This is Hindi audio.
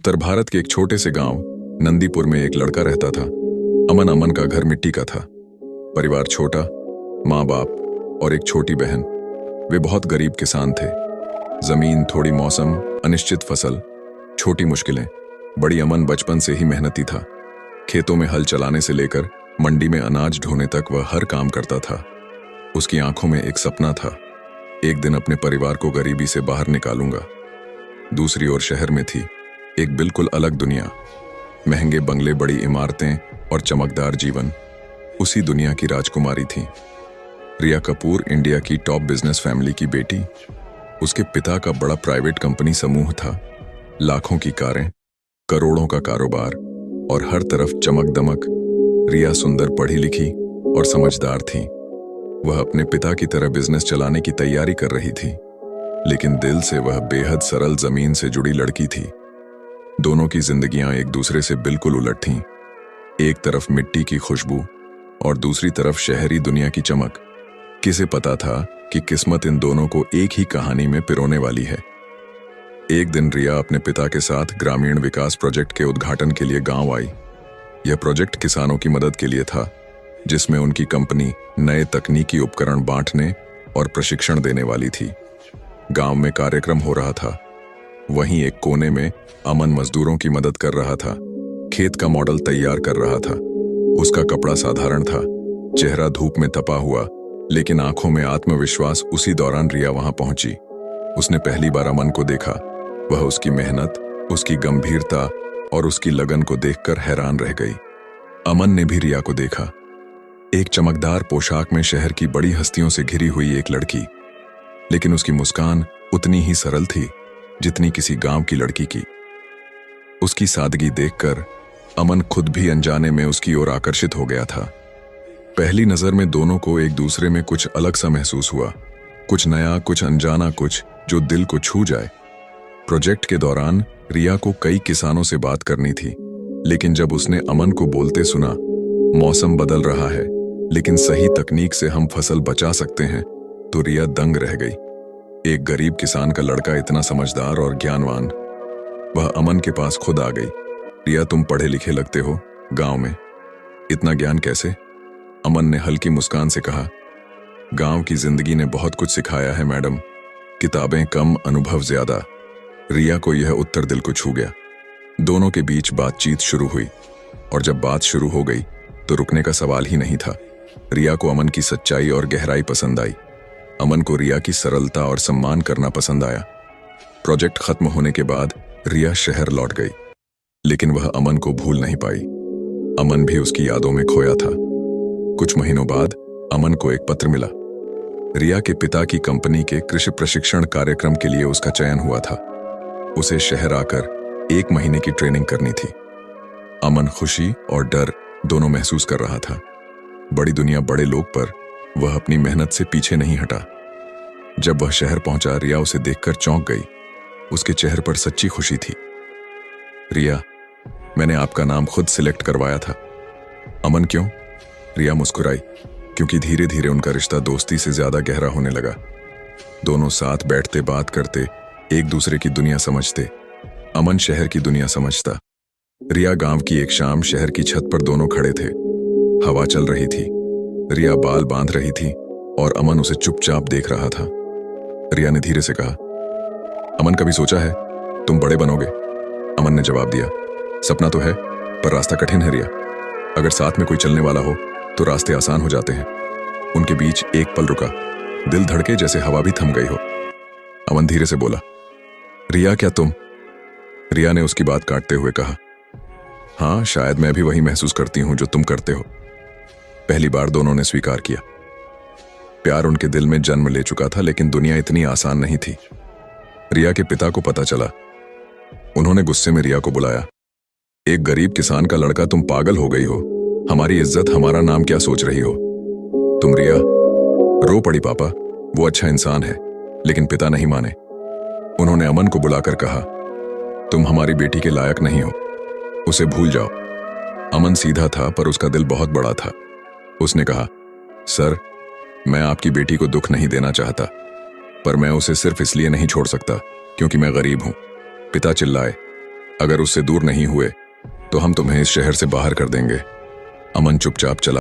उत्तर भारत के एक छोटे से गांव नंदीपुर में एक लड़का रहता था। अमन का घर मिट्टी का था। परिवार छोटा, माँ बाप और एक छोटी बहन। वे बहुत गरीब किसान थे। जमीन, थोड़ी मौसम, अनिश्चित फसल, छोटी मुश्किलें। बड़ी अमन बचपन से ही मेहनती था। खेतों में हल चलाने से लेकर मंडी में अनाज ढोने तक वह हर काम करता था। उसकी आंखों में एक सपना था, एक दिन अपने परिवार को गरीबी से बाहर निकालूंगा। दूसरी ओर शहर में थी एक बिल्कुल अलग दुनिया। महंगे बंगले, बड़ी इमारतें और चमकदार जीवन। उसी दुनिया की राजकुमारी थी रिया कपूर, इंडिया की टॉप बिजनेस फैमिली की बेटी। उसके पिता का बड़ा प्राइवेट कंपनी समूह था। लाखों की कारें, करोड़ों का कारोबार और हर तरफ चमक दमक। रिया सुंदर, पढ़ी लिखी और समझदार थी। वह अपने पिता की तरह बिजनेस चलाने की तैयारी कर रही थी, लेकिन दिल से वह बेहद सरल, जमीन से जुड़ी लड़की थी। दोनों की जिंदगियां एक दूसरे से बिल्कुल उलट थीं। एक तरफ मिट्टी की खुशबू और दूसरी तरफ शहरी दुनिया की चमक। किसे पता था कि किस्मत इन दोनों को एक ही कहानी में पिरोने वाली है। एक दिन रिया अपने पिता के साथ ग्रामीण विकास प्रोजेक्ट के उद्घाटन के लिए गांव आई। यह प्रोजेक्ट किसानों की मदद के लिए था, जिसमें उनकी कंपनी नए तकनीकी उपकरण बांटने और प्रशिक्षण देने वाली थी। गांव में कार्यक्रम हो रहा था। वहीं एक कोने में अमन मजदूरों की मदद कर रहा था। खेत का मॉडल तैयार कर रहा था। उसका कपड़ा साधारण था, चेहरा धूप में तपा हुआ, लेकिन आंखों में आत्मविश्वास। उसी दौरान रिया वहां पहुंची। उसने पहली बार अमन को देखा। वह उसकी मेहनत, उसकी गंभीरता और उसकी लगन को देखकर हैरान रह गई। अमन ने भी रिया को देखा। एक चमकदार पोशाक में शहर की बड़ी हस्तियों से घिरी हुई एक लड़की, लेकिन उसकी मुस्कान उतनी ही सरल थी जितनी किसी गांव की लड़की की। उसकी सादगी देखकर अमन खुद भी अनजाने में उसकी ओर आकर्षित हो गया था। पहली नजर में दोनों को एक दूसरे में कुछ अलग सा महसूस हुआ। कुछ नया, कुछ अनजाना, कुछ जो दिल को छू जाए। प्रोजेक्ट के दौरान रिया को कई किसानों से बात करनी थी, लेकिन जब उसने अमन को बोलते सुना, मौसम बदल रहा है लेकिन सही तकनीक से हम फसल बचा सकते हैं, तो रिया दंग रह गई। एक गरीब किसान का लड़का इतना समझदार और ज्ञानवान। वह अमन के पास खुद आ गई। रिया, तुम पढ़े लिखे लगते हो, गांव में इतना ज्ञान कैसे? अमन ने हल्की मुस्कान से कहा, गांव की जिंदगी ने बहुत कुछ सिखाया है मैडम। किताबें कम, अनुभव ज्यादा। रिया को यह उत्तर दिल को छू गया। दोनों के बीच बातचीत शुरू हुई, और जब बात शुरू हो गई तो रुकने का सवाल ही नहीं था। रिया को अमन की सच्चाई और गहराई पसंद आई। अमन को रिया की सरलता और सम्मान करना पसंद आया। प्रोजेक्ट खत्म होने के बाद रिया शहर लौट गई, लेकिन वह अमन को भूल नहीं पाई। अमन भी उसकी यादों में खोया था। कुछ महीनों बाद अमन को एक पत्र मिला। रिया के पिता की कंपनी के कृषि प्रशिक्षण कार्यक्रम के लिए उसका चयन हुआ था। उसे शहर आकर 1 महीने की ट्रेनिंग करनी थी। अमन खुशी और डर दोनों महसूस कर रहा था। बड़ी दुनिया, बड़े लोग, पर वह अपनी मेहनत से पीछे नहीं हटा। जब वह शहर पहुंचा, रिया उसे देखकर चौंक गई। उसके चेहरे पर सच्ची खुशी थी। रिया, मैंने आपका नाम खुद सिलेक्ट करवाया था। अमन, क्यों? रिया मुस्कुराई, क्योंकि धीरे धीरे उनका रिश्ता दोस्ती से ज्यादा गहरा होने लगा। दोनों साथ बैठते, बात करते, एक दूसरे की दुनिया समझते। अमन शहर की दुनिया समझता। रिया, गांव की एक शाम शहर की छत पर दोनों खड़े थे। हवा चल रही थी। रिया बाल बांध रही थी और अमन उसे चुपचाप देख रहा था। रिया ने धीरे से कहा, अमन, कभी सोचा है तुम बड़े बनोगे? अमन ने जवाब दिया, सपना तो है, पर रास्ता कठिन है रिया। अगर साथ में कोई चलने वाला हो तो रास्ते आसान हो जाते हैं। उनके बीच एक पल रुका। दिल धड़के जैसे हवा भी थम गई हो। अमन धीरे से बोला, रिया, क्या तुम? रिया ने उसकी बात काटते हुए कहा, हाँ, शायद मैं भी वही महसूस करती हूं जो तुम करते हो। पहली बार दोनों ने स्वीकार किया। प्यार उनके दिल में जन्म ले चुका था, लेकिन दुनिया इतनी आसान नहीं थी। रिया के पिता को पता चला। उन्होंने गुस्से में रिया को बुलाया। एक गरीब किसान का लड़का, तुम पागल हो गई हो। हमारी इज्जत, हमारा नाम क्या सोच रही हो तुम? रिया रो पड़ी। पापा, वो अच्छा इंसान है, लेकिन पिता नहीं माने। उन्होंने अमन को बुलाकर कहा, तुम हमारी बेटी के लायक नहीं हो, उसे भूल जाओ। अमन सीधा था, पर उसका दिल बहुत बड़ा था। उसने कहा, सर, मैं आपकी बेटी को दुख नहीं देना चाहता, पर मैं उसे सिर्फ इसलिए नहीं छोड़ सकता क्योंकि मैं गरीब हूं। पिता चिल्लाए, अगर उससे दूर नहीं हुए तो हम तुम्हें इस शहर से बाहर कर देंगे। अमन चुपचाप चला